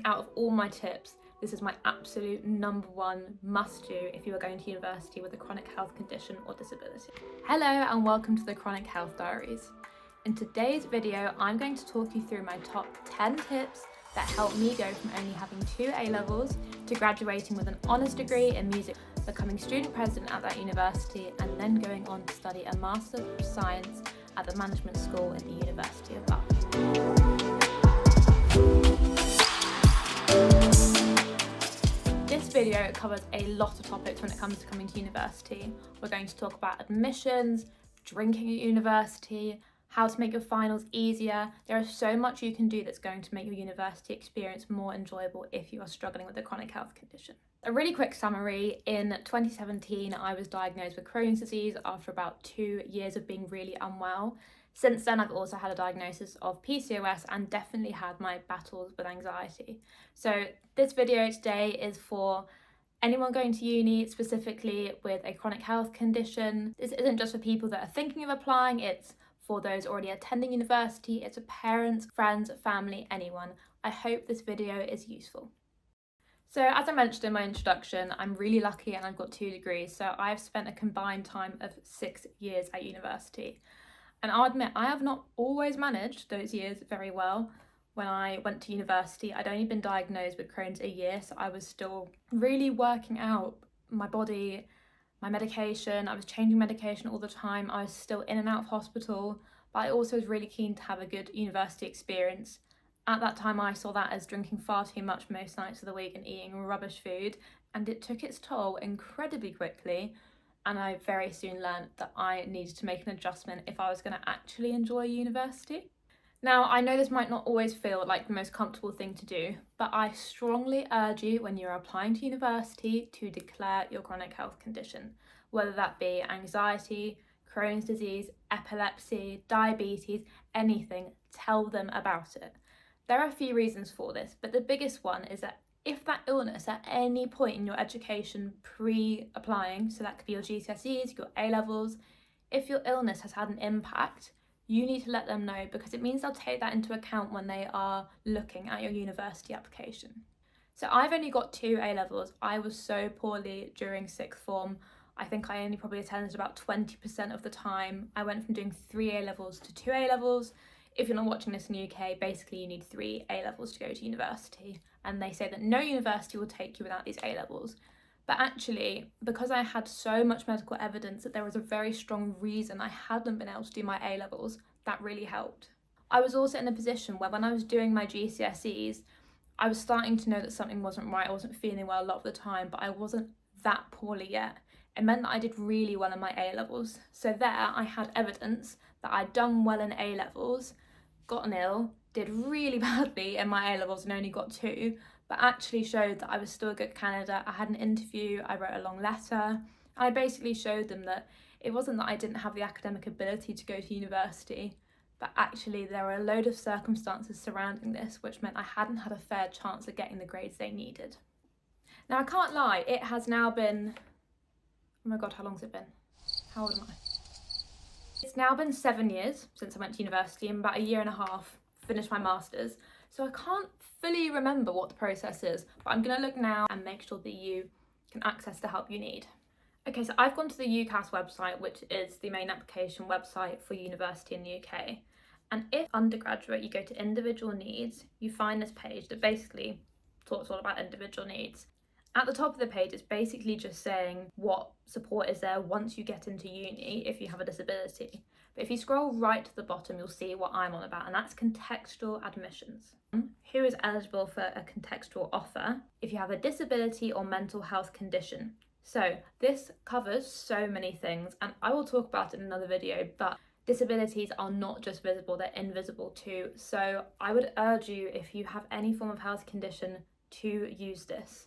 out of all my tips, this is my absolute number one must do if you are going to university with a chronic health condition or disability. Hello and welcome to the Chronic Health Diaries. In today's video, I'm going to talk you through my top 10 tips that helped me go from only having 2 A-levels to graduating with an honours degree in music, becoming student president at that university, and then going on to study a Master of Science at the Management School at the University of Bath. This video covers a lot of topics when it comes to coming to university. We're going to talk about admissions, drinking at university, how to make your finals easier. There is so much you can do that's going to make your university experience more enjoyable if you are struggling with a chronic health condition. A really quick summary: in 2017, I was diagnosed with Crohn's disease after about 2 years of being really unwell. Since then, I've also had a diagnosis of PCOS and definitely had my battles with anxiety. So this video today is for anyone going to uni, specifically with a chronic health condition. This isn't just for people that are thinking of applying, it's for those already attending university, it's for parents, friends, family, anyone. I hope this video is useful. So as I mentioned in my introduction, I'm really lucky and I've got 2 degrees, so I've spent a combined time of 6 years at university. And I'll admit, I have not always managed those years very well. When I went to university, I'd only been diagnosed with Crohn's a year, so I was still really working out my body, my medication. I was changing medication all the time. I was still in and out of hospital, but I also was really keen to have a good university experience. At that time, I saw that as drinking far too much most nights of the week and eating rubbish food, and it took its toll incredibly quickly. And I very soon learned that I needed to make an adjustment if I was going to actually enjoy university. Now, I know this might not always feel like the most comfortable thing to do, but I strongly urge you when you're applying to university to declare your chronic health condition, whether that be anxiety, Crohn's disease, epilepsy, diabetes, anything. Tell them about it. There are a few reasons for this, but the biggest one is that if that illness at any point in your education pre-applying, so that could be your GCSEs, your A-levels, if your illness has had an impact, you need to let them know, because it means they'll take that into account when they are looking at your university application. So I've only got 2 A-levels. I was so poorly during 6th form. I think I only probably attended about 20% of the time. I went from doing 3 A-levels to 2 A-levels. If you're not watching this in the UK, basically you need 3 A-levels to go to university. And they say that no university will take you without these A-levels. But actually, because I had so much medical evidence that there was a very strong reason I hadn't been able to do my A-levels, that really helped. I was also in a position where when I was doing my GCSEs, I was starting to know that something wasn't right. I wasn't feeling well a lot of the time, but I wasn't that poorly yet. It meant that I did really well in my A-levels. So there I had evidence that I'd done well in A-levels, gotten ill, did really badly in my A-levels and only got 2, but actually showed that I was still a good candidate. I had an interview, I wrote a long letter. I basically showed them that it wasn't that I didn't have the academic ability to go to university, but actually there were a load of circumstances surrounding this which meant I hadn't had a fair chance of getting the grades they needed. Now I can't lie, it has now been, oh my god, how long's it been? How old am I? It's now been 7 years since I went to university, and about 1.5 years finished my masters, so I can't fully remember what the process is, but I'm going to look now and make sure that you can access the help you need. Okay, so I've gone to the UCAS website, which is the main application website for university in the UK, and if undergraduate you go to individual needs, you find this page that basically talks all about individual needs. At the top of the page, it's basically just saying what support is there once you get into uni if you have a disability. But if you scroll right to the bottom, you'll see what I'm on about, and that's contextual admissions. Who is eligible for a contextual offer if you have a disability or mental health condition? So this covers so many things, and I will talk about it in another video, but disabilities are not just visible, they're invisible too. So I would urge you, if you have any form of health condition, to use this.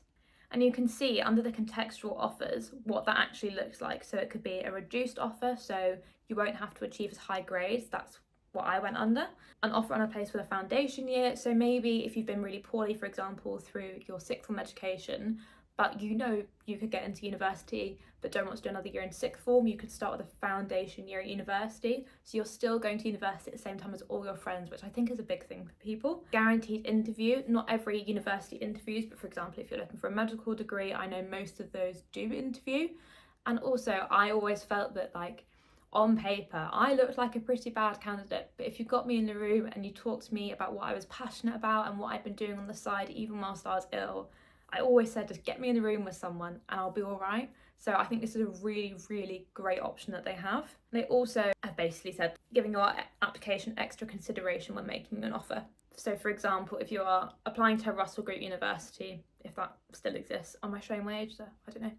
And you can see under the contextual offers what that actually looks like. So it could be a reduced offer, so you won't have to achieve as high grades. That's what I went under. An offer on a place with a foundation year. So maybe if you've been really poorly, for example, through your 6th form education, but you know you could get into university but don't want to do another year in sixth form, you could start with a foundation year at university. So you're still going to university at the same time as all your friends, which I think is a big thing for people. Guaranteed interview. Not every university interviews, but for example, if you're looking for a medical degree, I know most of those do interview. And also, I always felt that, like, on paper, I looked like a pretty bad candidate, but if you got me in the room and you talked to me about what I was passionate about and what I'd been doing on the side, even whilst I was ill, I always said, just get me in the room with someone and I'll be all right. So I think this is a really, really great option that they have. They also have basically said giving your application extra consideration when making an offer. So for example, if you are applying to a Russell Group University, if that still exists, am I showing my age there? I don't know.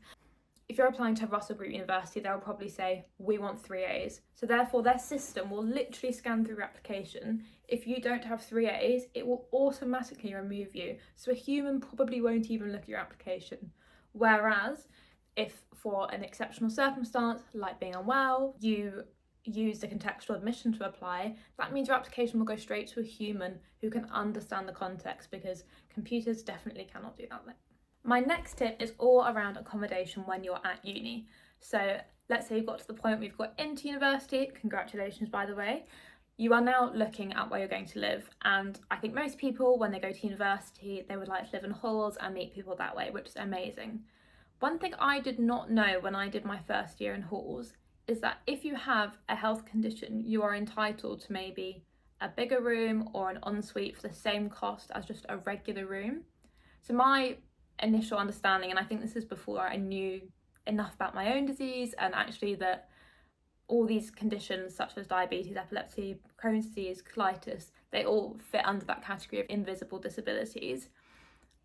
If you're applying to Russell Group University, they'll probably say, we want 3 A's. So therefore their system will literally scan through your application. If you don't have 3 A's, it will automatically remove you. So a human probably won't even look at your application. Whereas if for an exceptional circumstance, like being unwell, you use the contextual admission to apply, that means your application will go straight to a human who can understand the context, because computers definitely cannot do that. My next tip is all around accommodation when you're at uni. So let's say you've got to the point where you've got into university, congratulations by the way, you are now looking at where you're going to live. And I think most people, when they go to university, they would like to live in halls and meet people that way, which is amazing. One thing I did not know when I did my first year in halls is that if you have a health condition, you are entitled to maybe a bigger room or an ensuite for the same cost as just a regular room. So my initial understanding, and I think this is before I knew enough about my own disease and actually that all these conditions such as diabetes, epilepsy, Crohn's disease, colitis, they all fit under that category of invisible disabilities.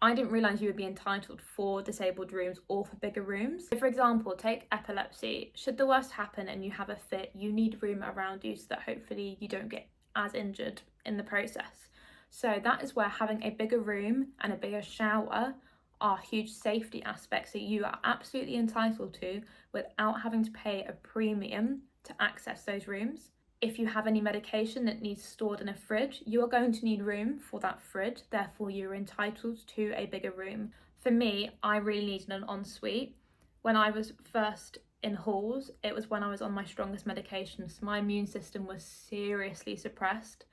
I didn't realise you would be entitled for disabled rooms or for bigger rooms. So for example, take epilepsy. Should the worst happen and you have a fit, you need room around you so that hopefully you don't get as injured in the process. So that is where having a bigger room and a bigger shower are huge safety aspects that you are absolutely entitled to without having to pay a premium to access those rooms. If you have any medication that needs stored in a fridge, you are going to need room for that fridge, therefore you're entitled to a bigger room. For me, I really needed an ensuite. When I was first in halls, it was when I was on my strongest medication, so my immune system was seriously suppressed.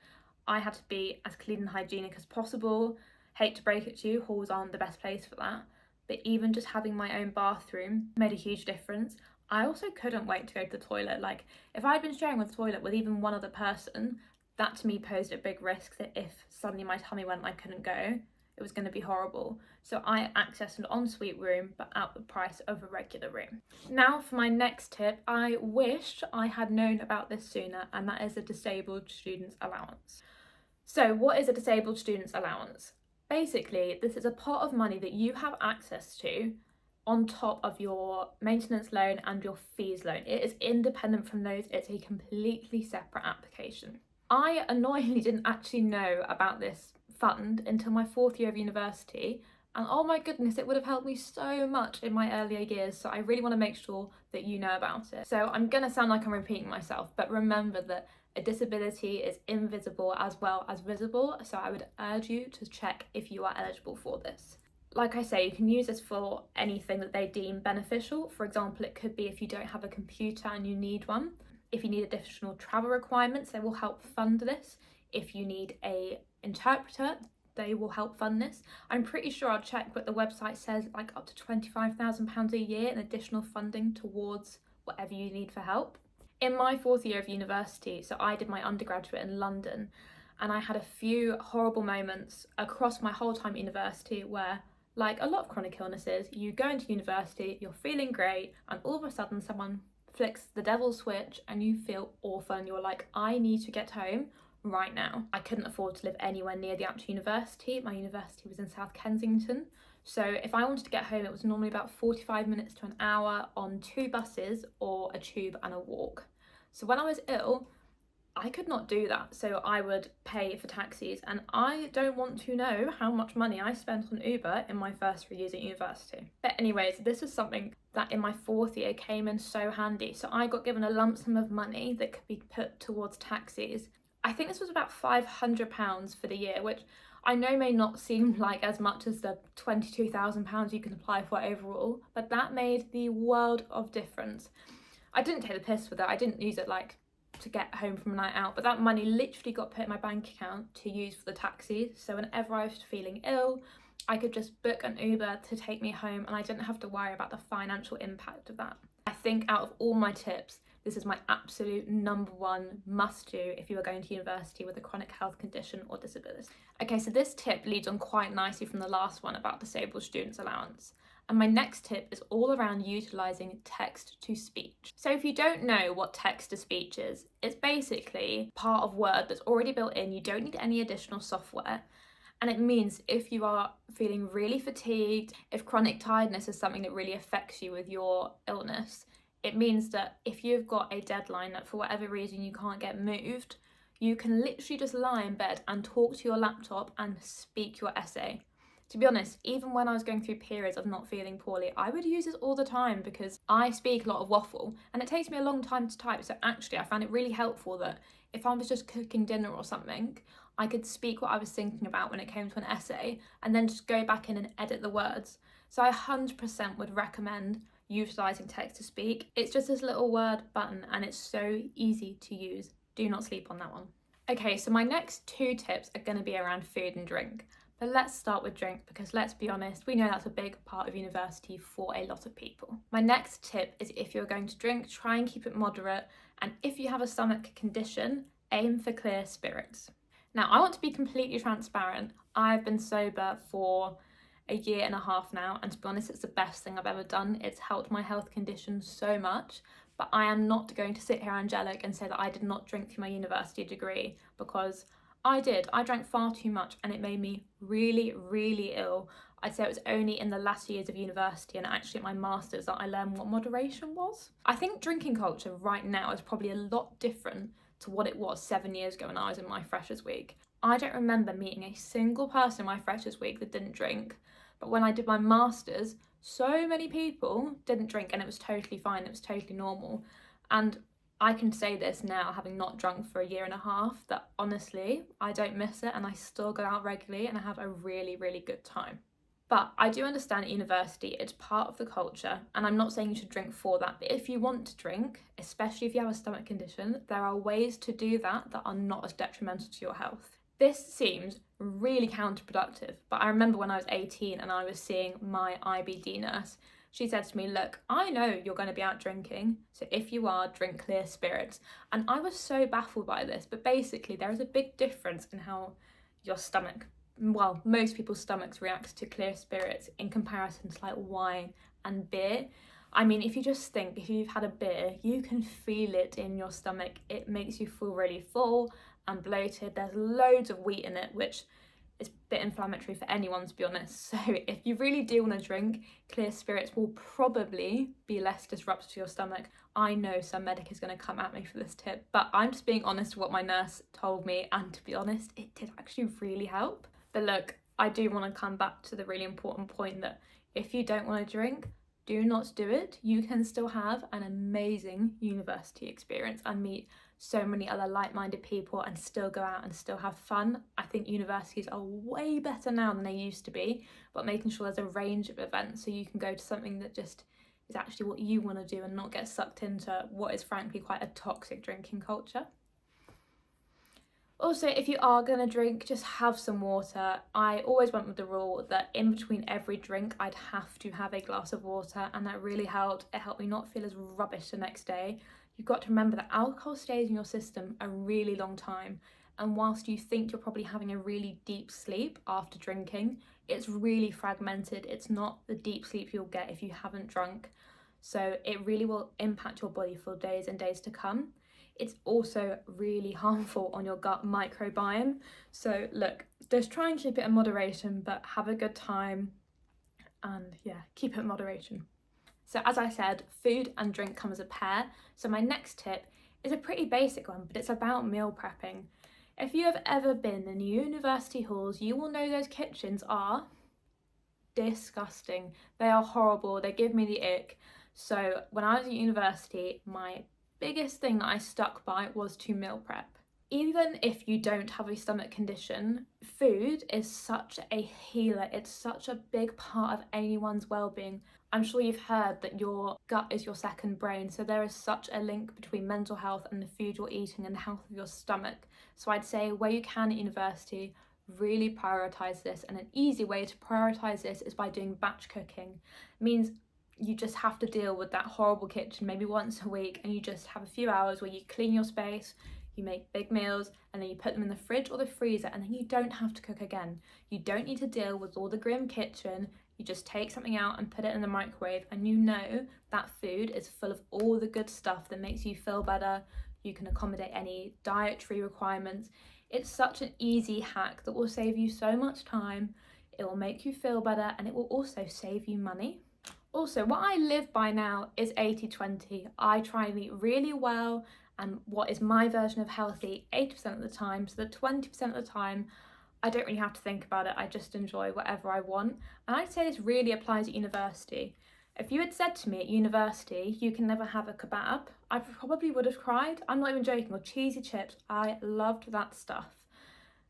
I had to be as clean and hygienic as possible. Hate to break it to you, halls aren't the best place for that, but even just having my own bathroom made a huge difference. I also couldn't wait to go to the toilet. Like, if I'd been sharing the toilet with even one other person, that to me posed a big risk that if suddenly my tummy went and I couldn't go, it was going to be horrible. So I accessed an ensuite room, but at the price of a regular room. Now for my next tip, I wish I had known about this sooner, and that is a disabled students allowance. So what is a disabled students allowance? Basically, this is a pot of money that you have access to on top of your maintenance loan and your fees loan. It is independent from those. It's a completely separate application. I annoyingly didn't actually know about this fund until my 4th year of university, and oh my goodness, it would have helped me so much in my earlier years, so I really want to make sure that you know about it. So I'm going to sound like I'm repeating myself, but remember that a disability is invisible as well as visible, so I would urge you to check if you are eligible for this. Like I say, you can use this for anything that they deem beneficial. For example, it could be if you don't have a computer and you need one. If you need additional travel requirements, they will help fund this. If you need an interpreter, they will help fund this. I'm pretty sure I'll check, but the website says like up to £25,000 a year in additional funding towards whatever you need for help. In my 4th year of university, so I did my undergraduate in London, and I had a few horrible moments across my whole time at university where, like a lot of chronic illnesses, you go into university, you're feeling great, and all of a sudden someone flicks the devil's switch and you feel awful and you're like, I need to get home right now. I couldn't afford to live anywhere near the actual university. My university was in South Kensington. So if I wanted to get home, it was normally about 45 minutes to an hour on 2 buses or a tube and a walk. So when I was ill, I could not do that. So I would pay for taxis, and I don't want to know how much money I spent on Uber in my first 3 years at university. But anyways, this is something that in my 4th year came in so handy. So I got given a lump sum of money that could be put towards taxis. I think this was about £500 for the year, which I know may not seem like as much as the £22,000 you can apply for overall, but that made the world of difference. I didn't take the piss with it. I didn't use it like to get home from a night out, but that money literally got put in my bank account to use for the taxis. So whenever I was feeling ill, I could just book an Uber to take me home, and I didn't have to worry about the financial impact of that. I think out of all my tips, this is my absolute number one must do if you are going to university with a chronic health condition or disability. Okay, so this tip leads on quite nicely from the last one about disabled students allowance. And my next tip is all around utilising text to speech. So if you don't know what text to speech is, it's basically part of Word that's already built in. You don't need any additional software. And it means if you are feeling really fatigued, if chronic tiredness is something that really affects you with your illness, it means that if you've got a deadline that for whatever reason you can't get moved, you can literally just lie in bed and talk to your laptop and speak your essay. To be honest, even when I was going through periods of not feeling poorly, I would use this all the time because I speak a lot of waffle and it takes me a long time to type. So actually, I found it really helpful that if I was just cooking dinner or something, I could speak what I was thinking about when it came to an essay and then just go back in and edit the words. So I 100% would recommend utilising text to speak. It's just this little word button and it's so easy to use. Do not sleep on that one. Okay, so my next two tips are going to be around food and drink. But let's start with drink because let's be honest, we know that's a big part of university for a lot of people. My next tip is if you're going to drink, try and keep it moderate. And if you have a stomach condition, aim for clear spirits. Now, I want to be completely transparent. I've been sober for a year and a half now, and to be honest, it's the best thing I've ever done. It's helped my health condition so much, but I am not going to sit here angelic and say that I did not drink through my university degree, because I did. I drank far too much and it made me really, really ill. I'd say it was only in the last years of university and actually at my master's that I learned what moderation was. I think drinking culture right now is probably a lot different to what it was 7 years ago when I was in my freshers week. I don't remember meeting a single person in my freshers week that didn't drink, but when I did my master's, so many people didn't drink and it was totally fine, it was totally normal. And I can say this now, having not drunk for a year and a half, that honestly, I don't miss it and I still go out regularly and I have a really, really good time. But I do understand at university, it's part of the culture, and I'm not saying you should drink for that, but if you want to drink, especially if you have a stomach condition, there are ways to do that that are not as detrimental to your health. This seems really counterproductive, but I remember when I was 18 and I was seeing my IBD nurse, she said to me, look, I know you're going to be out drinking, so if you are, drink clear spirits. And I was so baffled by this, but basically there is a big difference in how your stomach, well, most people's stomachs react to clear spirits in comparison to like wine and beer. I mean, if you just think, if you've had a beer, you can feel it in your stomach. It makes you feel really full and bloated. There's loads of wheat in it, which is a bit inflammatory for anyone, to be honest. So if you really do want to drink, clear spirits will probably be less disruptive to your stomach. I know some medic is going to come at me for this tip, but I'm just being honest with what my nurse told me, and to be honest, it did actually really help. But look, I do want to come back to the really important point that if you don't want to drink, do not do it. You can still have an amazing university experience and meet so many other like-minded people and still go out and still have fun. I think universities are way better now than they used to be, but making sure there's a range of events so you can go to something that just is actually what you want to do and not get sucked into what is frankly quite a toxic drinking culture. Also, if you are going to drink, just have some water. I always went with the rule that in between every drink, I'd have to have a glass of water, and that really helped. It helped me not feel as rubbish the next day. You've got to remember that alcohol stays in your system a really long time, and whilst you think you're probably having a really deep sleep after drinking, it's really fragmented. It's not the deep sleep you'll get if you haven't drunk. So it really will impact your body for days and days to come. It's also really harmful on your gut microbiome. So look, just try and keep it in moderation, but have a good time and yeah, keep it in moderation. So as I said, food and drink come as a pair. So my next tip is a pretty basic one, but it's about meal prepping. If you have ever been in university halls, you will know those kitchens are disgusting. They are horrible. They give me the ick. So when I was at university, my biggest thing that I stuck by was to meal prep. Even if you don't have a stomach condition, food is such a healer. It's such a big part of anyone's well-being. I'm sure you've heard that your gut is your second brain, so there is such a link between mental health and the food you're eating and the health of your stomach. So I'd say where you can at university, really prioritise this, and an easy way to prioritise this is by doing batch cooking. It means you just have to deal with that horrible kitchen maybe once a week, and you just have a few hours where you clean your space, you make big meals, and then you put them in the fridge or the freezer, and then you don't have to cook again. You don't need to deal with all the grim kitchen. You just take something out and put it in the microwave, and you know that food is full of all the good stuff that makes you feel better. You can accommodate any dietary requirements. It's such an easy hack that will save you so much time. It will make you feel better, and it will also save you money. Also, what I live by now is 80-20. I try and eat really well and what is my version of healthy 80% of the time, so that 20% of the time I don't really have to think about it. I just enjoy whatever I want. And I'd say this really applies at university. If you had said to me at university, you can never have a kebab, I probably would have cried. I'm not even joking. Or cheesy chips. I loved that stuff.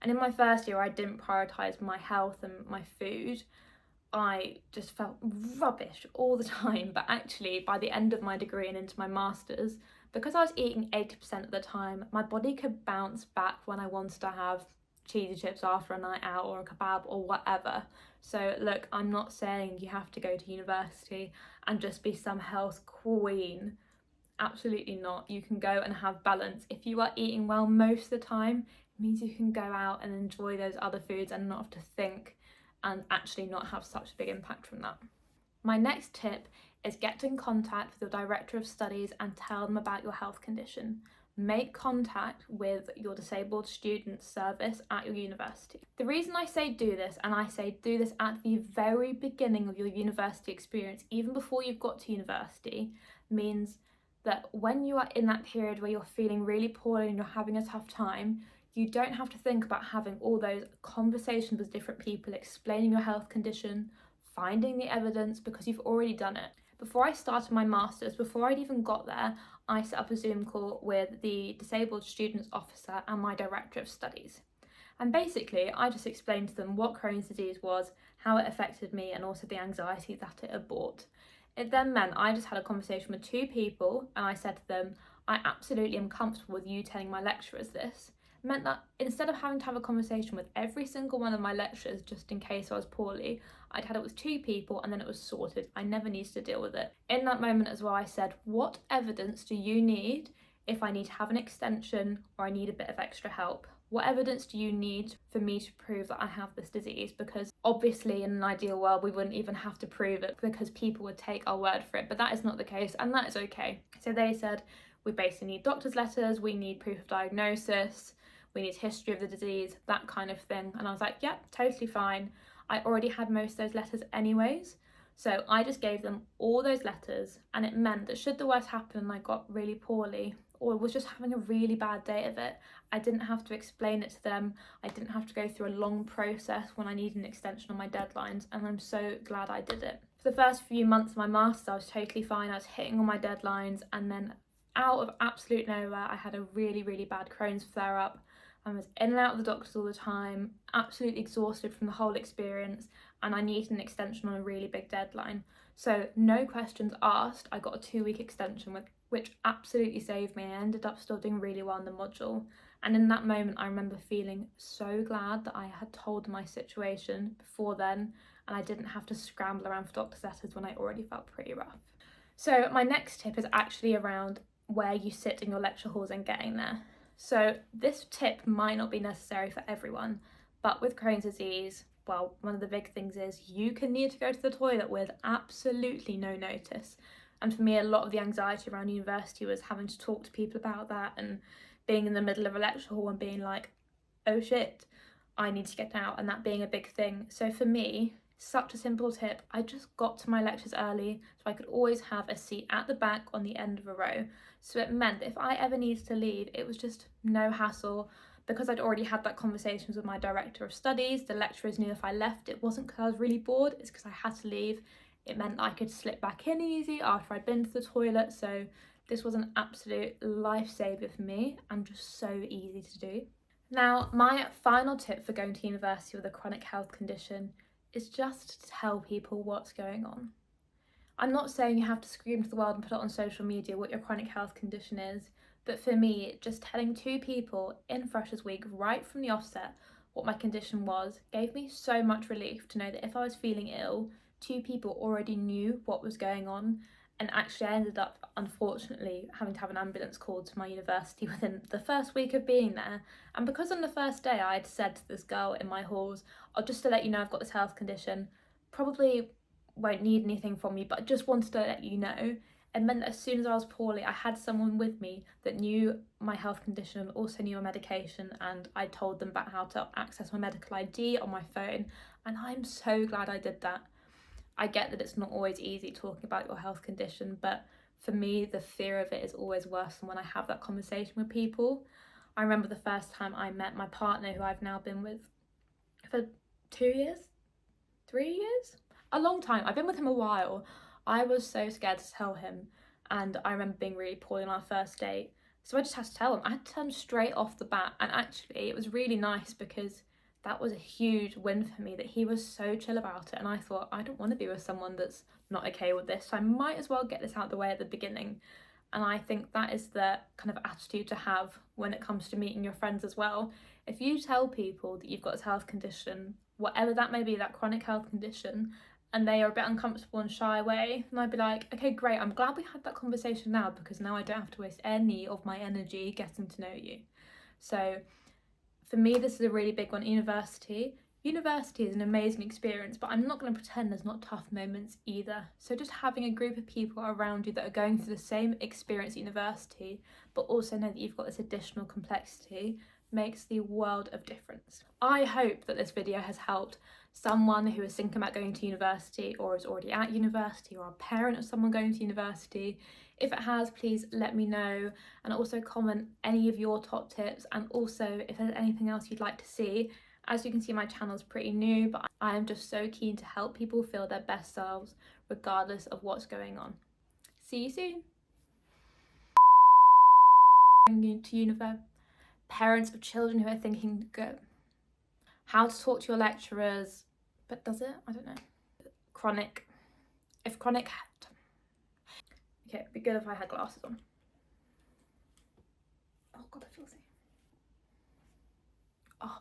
And in my first year, I didn't prioritise my health and my food. I just felt rubbish all the time. But actually, by the end of my degree and into my master's, because I was eating 80% of the time, my body could bounce back when I wanted to have cheesy chips after a night out or a kebab or whatever. So look, I'm not saying you have to go to university and just be some health queen. Absolutely not. You can go and have balance. If you are eating well most of the time, it means you can go out and enjoy those other foods and not have to think and actually not have such a big impact from that. My next tip is get in contact with your director of studies and tell them about your health condition. Make contact with your disabled student service at your university. The reason I say do this, and I say do this at the very beginning of your university experience, even before you've got to university, means that when you are in that period where you're feeling really poorly and you're having a tough time, you don't have to think about having all those conversations with different people, explaining your health condition, finding the evidence, because you've already done it. Before I started my master's, before I'd even got there, I set up a Zoom call with the disabled students officer and my director of studies. And basically, I just explained to them what Crohn's disease was, how it affected me, and also the anxiety that it had brought. It then meant I just had a conversation with two people, and I said to them, I absolutely am comfortable with you telling my lecturers this. It meant that instead of having to have a conversation with every single one of my lecturers just in case I was poorly, I'd had it with two people and then it was sorted. I never needed to deal with it. In that moment as well, I said, what evidence do you need if I need to have an extension or I need a bit of extra help? What evidence do you need for me to prove that I have this disease? Because obviously in an ideal world, we wouldn't even have to prove it because people would take our word for it, but that is not the case and that is okay. So they said, we basically need doctor's letters, we need proof of diagnosis, we need history of the disease, that kind of thing. And I was like, yeah, totally fine. I already had most of those letters anyways. So I just gave them all those letters, and it meant that should the worst happen and I got really poorly or was just having a really bad day of it, I didn't have to explain it to them. I didn't have to go through a long process when I needed an extension on my deadlines, and I'm so glad I did it. For the first few months of my master's, I was totally fine. I was hitting all my deadlines, and then out of absolute nowhere, I had a really, really bad Crohn's flare-up. I was in and out of the doctors all the time, absolutely exhausted from the whole experience, and I needed an extension on a really big deadline. So no questions asked, I got a 2-week extension, which absolutely saved me. I ended up still doing really well in the module. And in that moment, I remember feeling so glad that I had told my situation before then, and I didn't have to scramble around for doctor's letters when I already felt pretty rough. So my next tip is actually around where you sit in your lecture halls and getting there. So this tip might not be necessary for everyone, but with Crohn's disease, well, one of the big things is you can need to go to the toilet with absolutely no notice. And for me, a lot of the anxiety around university was having to talk to people about that and being in the middle of a lecture hall and being like, oh shit, I need to get out, and that being a big thing. So for me, such a simple tip, I just got to my lectures early so I could always have a seat at the back on the end of a row. So it meant that if I ever needed to leave, it was just no hassle. Because I'd already had that conversations with my director of studies, the lecturers knew if I left, it wasn't because I was really bored, it's because I had to leave. It meant I could slip back in easy after I'd been to the toilet, so This was an absolute lifesaver for me and just so easy to do. Now, my final tip for going to university with a chronic health condition is just to tell people what's going on. I'm not saying you have to scream to the world and put it on social media what your chronic health condition is, but for me, just telling 2 people in Freshers Week right from the offset what my condition was gave me so much relief to know that if I was feeling ill, 2 people already knew what was going on. And actually I ended up, unfortunately, having to have an ambulance called to my university within the first week of being there. And because on the first day I had said to this girl in my halls, "Oh, just to let you know I've got this health condition, probably won't need anything from you, but I just wanted to let you know," it meant that as soon as I was poorly, I had someone with me that knew my health condition and also knew my medication, and I told them about how to access my medical ID on my phone, and I'm so glad I did that. I get that it's not always easy talking about your health condition, but for me, the fear of it is always worse than when I have that conversation with people. I remember the first time I met my partner, who I've now been with for 2 years, 3 years? A long time. I've been with him a while. I was so scared to tell him, and I remember being really poorly on our first date. So I just had to tell him. I had to tell him straight off the bat, and actually it was really nice because that was a huge win for me that he was so chill about it, and I thought, I don't want to be with someone that's not okay with this, so I might as well get this out of the way at the beginning. And I think that is the kind of attitude to have when it comes to meeting your friends as well. If you tell people that you've got this health condition, whatever that may be, that chronic health condition, and they are a bit uncomfortable and shy away, and I'd be like, okay, great, I'm glad we had that conversation now, because now I don't have to waste any of my energy getting to know you. So for me, this is a really big one. University is an amazing experience, but I'm not going to pretend there's not tough moments either. So just having a group of people around you that are going through the same experience at university, but also know that you've got this additional complexity, makes the world of difference. I hope that this video has helped someone who is thinking about going to university, or is already at university, or a parent of someone going to university. If it has, please let me know, and also comment any of your top tips, and also if there's anything else you'd like to see. As you can see, my channel is pretty new, but I am just so keen to help people feel their best selves regardless of what's going on. See you soon. Going to university. Parents of children who are thinking to go. How to talk to your lecturers. But does it? I don't know. Chronic. If chronic. Okay, it'd be good if I had glasses on. Oh god, I feel sick. Oh.